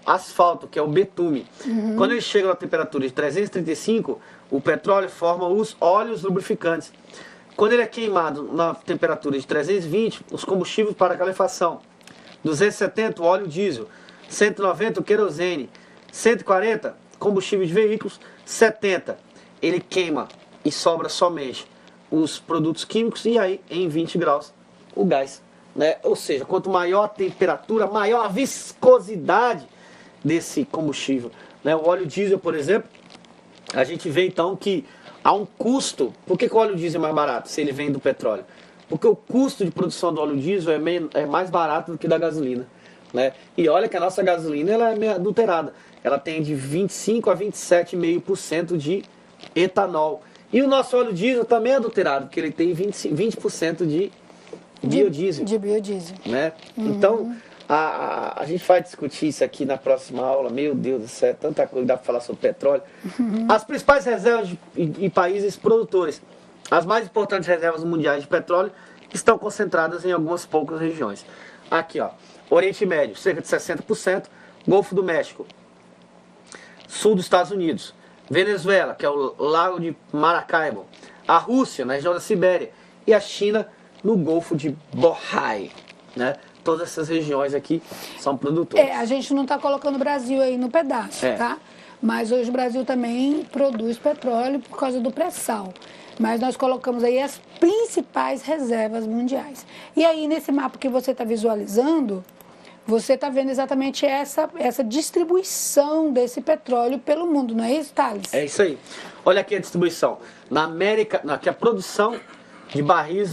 asfalto, que é o betume. Quando ele chega a temperatura de 335, o petróleo forma os óleos lubrificantes. Quando ele é queimado na temperatura de 320, os combustíveis para calefação. 270, o óleo diesel. 190, o querosene. 140, combustível de veículos. 70, ele queima e sobra somente os produtos químicos. E aí, em 20 graus, o gás. Né? Ou seja, quanto maior a temperatura, maior a viscosidade desse combustível. Né? O óleo diesel, por exemplo, a gente vê então que há um custo. Por que o óleo diesel é mais barato se ele vem do petróleo? Porque o custo de produção do óleo diesel é mais barato do que da gasolina. Né? E olha que a nossa gasolina ela é meio adulterada. Ela tem de 25 a 27,5% de etanol. E o nosso óleo diesel também é adulterado, porque ele tem 20% de biodiesel. De biodiesel. Né? Então, a gente vai discutir isso aqui na próxima aula. Meu Deus do céu, tanta coisa que dá para falar sobre petróleo. As principais reservas em países produtores. As mais importantes reservas mundiais de petróleo estão concentradas em algumas poucas regiões. Aqui, ó, Oriente Médio, cerca de 60%. Golfo do México. Sul dos Estados Unidos. Venezuela, que é o Lago de Maracaibo. A Rússia, na região da Sibéria. E a China, no Golfo de Bohai, né? Todas essas regiões aqui são produtoras. A gente não está colocando o Brasil aí no pedaço, tá? Mas hoje o Brasil também produz petróleo por causa do pré-sal. Mas nós colocamos aí as principais reservas mundiais. E aí, nesse mapa que você está visualizando, você está vendo exatamente essa distribuição desse petróleo pelo mundo, não é isso, Thales? É isso aí. Olha aqui a distribuição. Na América, aqui a produção de barris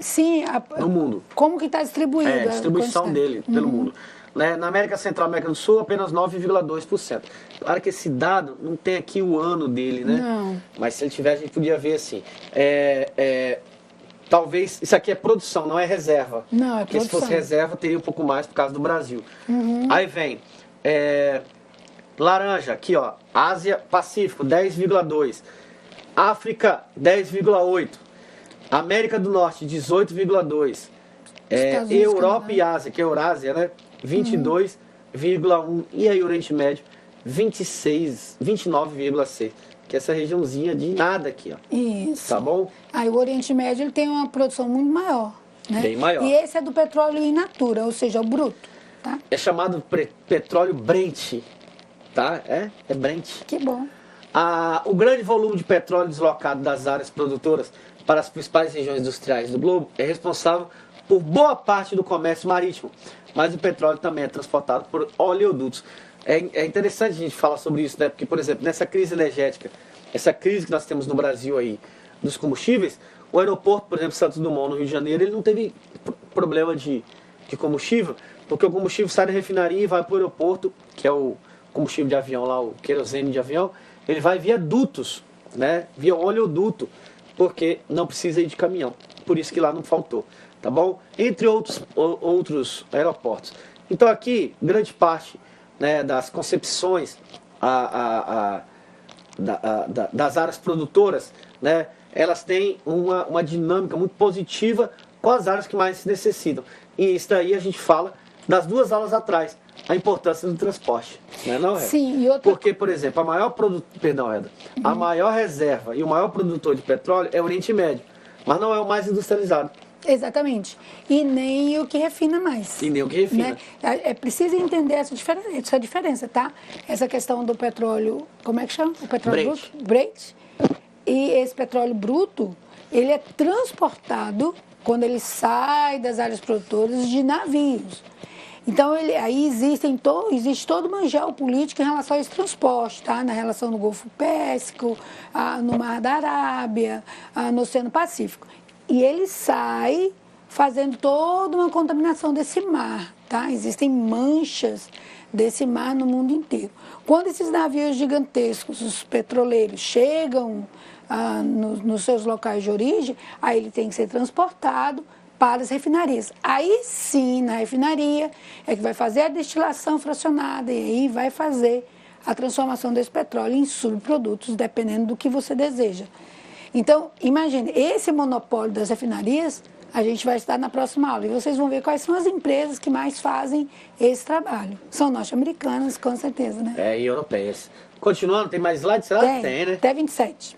Sim, no mundo. Como que está distribuído? A distribuição dele pelo mundo. Né? Na América Central e América do Sul, apenas 9,2%. Claro que esse dado não tem aqui o ano dele, né? Não. Mas se ele tivesse, a gente podia ver assim. Talvez, isso aqui é produção, não é reserva. Não, é porque produção. se fosse reserva, teria um pouco mais por causa do Brasil. Aí vem laranja, aqui ó, Ásia Pacífico, 10,2%. África, 10,8%. América do Norte, 18,2%. Europa e Ásia, que é Eurásia, né? 22,1%. E aí Oriente Médio, 29,6%. Que é essa regiãozinha de nada aqui, ó. Isso. Tá bom? Aí o Oriente Médio ele tem uma produção muito maior, né? Bem maior. E esse é do petróleo in natura, ou seja, o bruto, tá? É chamado petróleo Brent, tá? É Brent. Que bom. O grande volume de petróleo deslocado das áreas produtoras para as principais regiões industriais do globo é responsável por boa parte do comércio marítimo, mas o petróleo também é transportado por oleodutos. É interessante a gente falar sobre isso, né? Porque, por exemplo, nessa crise energética, essa crise que nós temos no Brasil aí, dos combustíveis, o aeroporto, por exemplo, Santos Dumont, no Rio de Janeiro, ele não teve problema de combustível, porque o combustível sai da refinaria e vai para o aeroporto, que é o combustível de avião lá, o querosene de avião, ele vai via dutos, né? Via oleoduto, porque não precisa ir de caminhão. Por isso que lá não faltou, tá bom? Entre outros aeroportos. Então aqui, grande parte, né, das concepções das áreas produtoras, né, elas têm uma dinâmica muito positiva com as áreas que mais se necessitam. E isso daí a gente fala das duas aulas atrás, a importância do transporte. Né, não é? Sim, Porque, por exemplo, a maior reserva e o maior produtor de petróleo é o Oriente Médio, mas não é o mais industrializado. Exatamente. E nem o que refina mais. E nem o que refina. Né? É preciso entender essa diferença, tá? Essa questão do petróleo, como é que chama? O petróleo bruto? Brent. E esse petróleo bruto, ele é transportado, quando ele sai das áreas produtoras, de navios. Então, aí existe toda uma geopolítica em relação a esse transporte, tá? Na relação no Golfo Pérsico, no Mar da Arábia, no Oceano Pacífico. E ele sai fazendo toda uma contaminação desse mar, tá? Existem manchas desse mar no mundo inteiro. Quando esses navios gigantescos, os petroleiros, chegam nos seus locais de origem, aí ele tem que ser transportado para as refinarias. Aí sim, na refinaria, é que vai fazer a destilação fracionada e aí vai fazer a transformação desse petróleo em subprodutos, dependendo do que você deseja. Então, imagine, esse monopólio das refinarias a gente vai estar na próxima aula. E vocês vão ver quais são as empresas que mais fazem esse trabalho. São norte-americanas, com certeza, né? E europeias. Continuando, tem mais slides? Tem, né? até 27.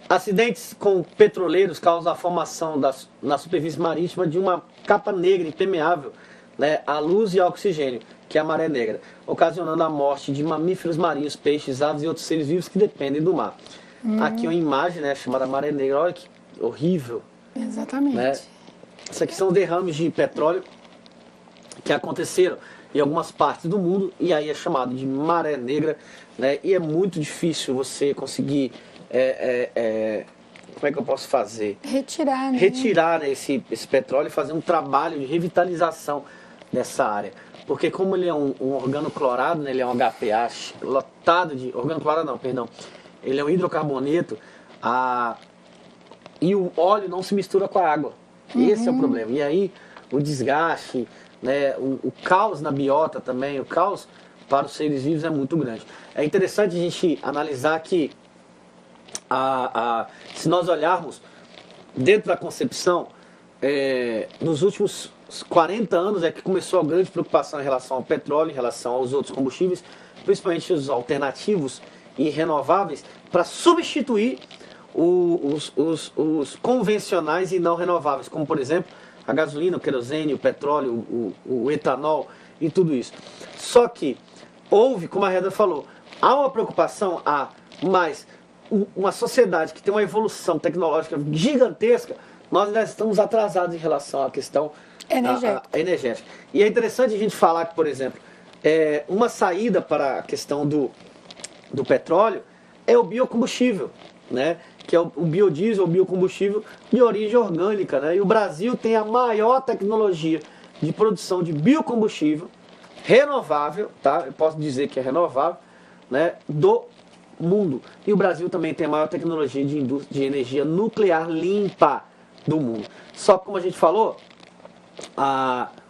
Acidentes com petroleiros causam a formação na superfície marítima de uma capa negra impermeável, né, à luz e ao oxigênio, que é a maré negra, ocasionando a morte de mamíferos marinhos, peixes, aves e outros seres vivos que dependem do mar. Aqui uma imagem, né, chamada maré negra. Olha que horrível. Exatamente. Né? Isso aqui são derrames de petróleo que aconteceram em algumas partes do mundo, e aí é chamado de maré negra, né? E é muito difícil você conseguir, como é que eu posso fazer? Retirar, né? Retirar, né, esse petróleo e fazer um trabalho de revitalização dessa área. Porque como ele é um organoclorado, né, ele é um HPA lotado de... Organoclorado não, perdão. Ele é um hidrocarboneto, e o óleo não se mistura com a água. Esse é o problema. E aí o desgaste, né, o caos na biota também, o caos para os seres vivos é muito grande. É interessante a gente analisar que se nós olharmos dentro da concepção, nos últimos 40 anos é que começou a grande preocupação em relação ao petróleo, em relação aos outros combustíveis, principalmente os alternativos e renováveis, para substituir os convencionais e não renováveis, como por exemplo a gasolina, o querosene, o petróleo, o etanol e tudo isso. Só que houve, como a Reda falou, há uma preocupação, mas uma sociedade que tem uma evolução tecnológica gigantesca, nós ainda estamos atrasados em relação à questão energética. E é interessante a gente falar que, por exemplo, uma saída para a questão do petróleo é o biocombustível, né? Que é o biodiesel, o biocombustível de origem orgânica, né? E o Brasil tem a maior tecnologia de produção de biocombustível renovável, tá? Eu posso dizer que é renovável, né, do mundo. E o Brasil também tem a maior tecnologia de energia nuclear limpa do mundo. Só que, como a gente falou,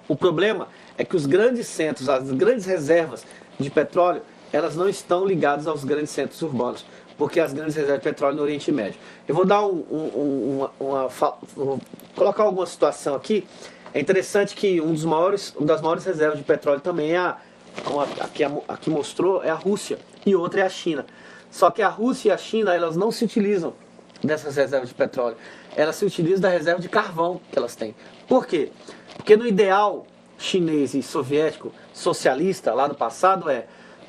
o problema é que os grandes centros, as grandes reservas de petróleo, elas não estão ligadas aos grandes centros urbanos, porque as grandes reservas de petróleo no Oriente Médio. Eu vou dar vou colocar alguma situação aqui. É interessante que uma das maiores reservas de petróleo também aqui mostrou, é a Rússia, e outra é a China. Só que a Rússia e a China, elas não se utilizam dessas reservas de petróleo. Elas se utilizam da reserva de carvão que elas têm. Por quê? Porque no ideal chinês e soviético, socialista, lá do passado,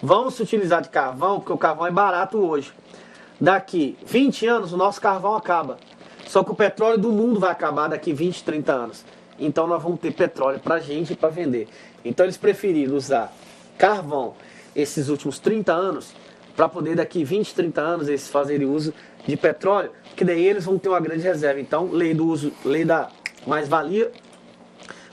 vamos se utilizar de carvão, porque o carvão é barato hoje. Daqui 20 anos o nosso carvão acaba. Só que o petróleo do mundo vai acabar daqui 20, 30 anos. Então nós vamos ter petróleo para a gente e para vender. Então eles preferiram usar carvão esses últimos 30 anos para poder daqui 20, 30 anos eles fazerem uso de petróleo, que daí eles vão ter uma grande reserva. Então, lei do uso, lei da mais-valia,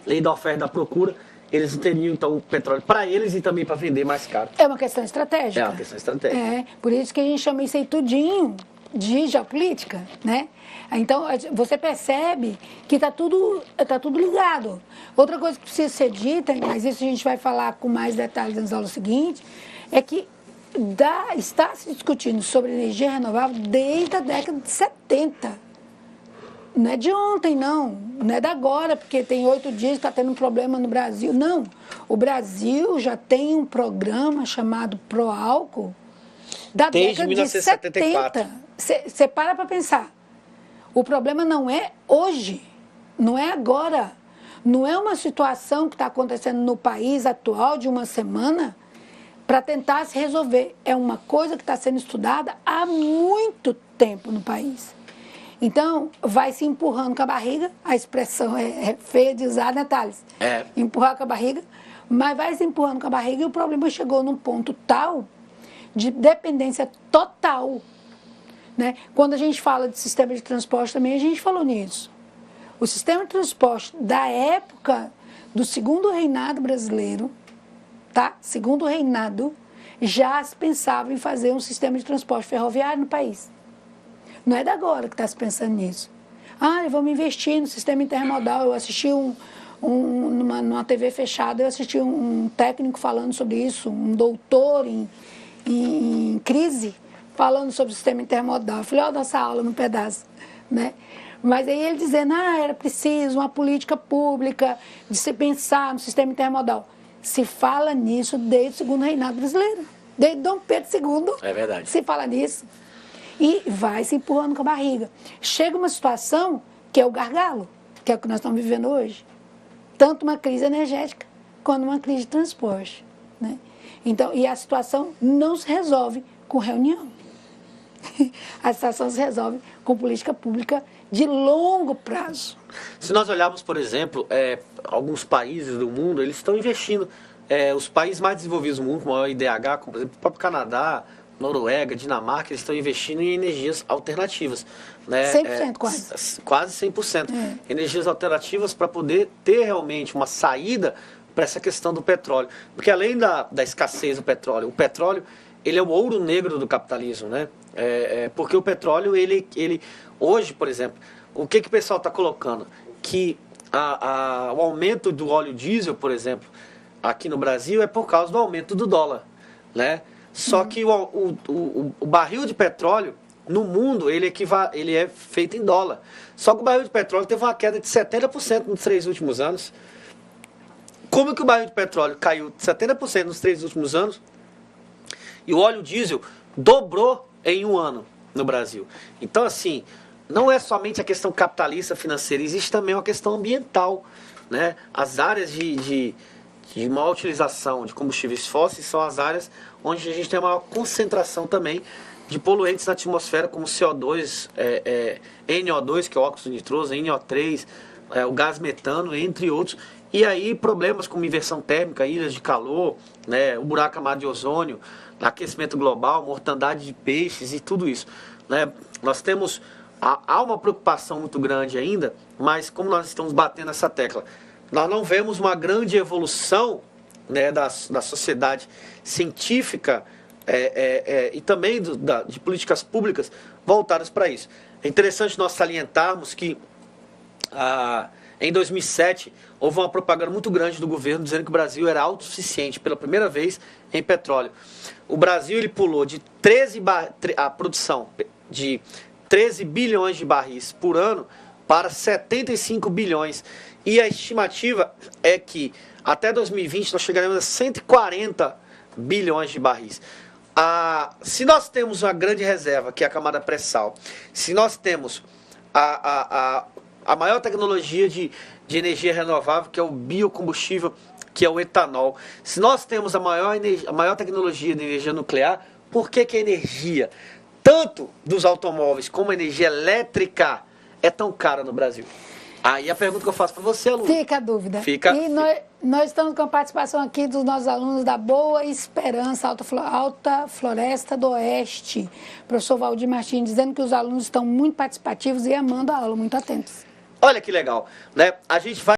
lei da oferta e da procura, eles teriam então o petróleo para eles e também para vender mais caro. É uma questão estratégica. É uma questão estratégica. Por isso que a gente chama isso aí tudinho de geopolítica, né? Então, você percebe que está tudo ligado. Outra coisa que precisa ser dita, mas isso a gente vai falar com mais detalhes nas aulas seguintes, é que está se discutindo sobre energia renovável desde a década de 70. Não é de ontem, não é da agora, porque tem 8 dias que está tendo um problema no Brasil. Não, o Brasil já tem um programa chamado Proálcool da década de 70. Você para pensar. O problema não é hoje, não é agora. Não é uma situação que está acontecendo no país atual de uma semana para tentar se resolver. É uma coisa que está sendo estudada há muito tempo no país. Então, vai se empurrando com a barriga, a expressão é feia de usar, né, Thales? Empurrar com a barriga, mas vai se empurrando com a barriga e o problema chegou num ponto tal de dependência total, né? Quando a gente fala de sistema de transporte também, a gente falou nisso. O sistema de transporte da época do segundo reinado brasileiro, tá? Segundo reinado, já se pensava em fazer um sistema de transporte ferroviário no país. Não é da agora que está se pensando nisso. Vamos investir no sistema intermodal. Eu assisti numa TV fechada, eu assisti um técnico falando sobre isso, um doutor em crise, falando sobre o sistema intermodal. Eu falei, nossa aula no pedaço, né? Mas aí ele dizendo, era preciso uma política pública de se pensar no sistema intermodal. Se fala nisso desde o segundo reinado brasileiro. Desde Dom Pedro II. É verdade. Se fala nisso. E vai se empurrando com a barriga. Chega uma situação que é o gargalo, que é o que nós estamos vivendo hoje. Tanto uma crise energética quanto uma crise de transporte. Né? Então, e a situação não se resolve com reunião. A situação se resolve com política pública de longo prazo. Se nós olharmos, por exemplo, alguns países do mundo, eles estão investindo. Os países mais desenvolvidos do mundo, como o IDH, como por exemplo o próprio Canadá, Noruega, Dinamarca, eles estão investindo em energias alternativas. Né? 100% quase. Quase 100%. Energias alternativas para poder ter realmente uma saída para essa questão do petróleo. Porque além da escassez do petróleo, o petróleo ele é o ouro negro do capitalismo, né? Porque o petróleo, ele hoje, por exemplo, o que o pessoal está colocando? Que o aumento do óleo diesel, por exemplo, aqui no Brasil é por causa do aumento do dólar, né? Só que o barril de petróleo, no mundo, ele é feito em dólar. Só que o barril de petróleo teve uma queda de 70% nos 3 últimos anos. Como que o barril de petróleo caiu de 70% nos 3 últimos anos e o óleo diesel dobrou em um ano no Brasil? Então, assim, não é somente a questão capitalista financeira, existe também uma questão ambiental, né? As áreas de maior utilização de combustíveis fósseis são as áreas onde a gente tem uma maior concentração também de poluentes na atmosfera, como CO2, NO2, que é o óxido nitroso, NO3, o gás metano, entre outros. E aí problemas como inversão térmica, ilhas de calor, né, o buraco camada de ozônio, aquecimento global, mortandade de peixes e tudo isso. Né? Nós temos, há uma preocupação muito grande ainda, mas como nós estamos batendo essa tecla, nós não vemos uma grande evolução, né, da sociedade científica e também de políticas públicas voltadas para isso. É interessante nós salientarmos que em 2007 houve uma propaganda muito grande do governo dizendo que o Brasil era autossuficiente pela primeira vez em petróleo. O Brasil ele pulou de a produção de 13 bilhões de barris por ano para 75 bilhões. E a estimativa é que até 2020 nós chegaremos a 140 bilhões de barris. Se nós temos uma grande reserva, que é a camada pré-sal, se nós temos a maior tecnologia de energia renovável, que é o biocombustível, que é o etanol, se nós temos a maior tecnologia de energia nuclear, por que a energia, tanto dos automóveis como a energia elétrica, é tão cara no Brasil? Aí a pergunta que eu faço para você, aluno. Fica a dúvida. Nós estamos com a participação aqui dos nossos alunos da Boa Esperança, Alta Floresta do Oeste. Professor Valdir Martins, dizendo que os alunos estão muito participativos e amando a aula, muito atentos. Olha que legal, né? A gente vai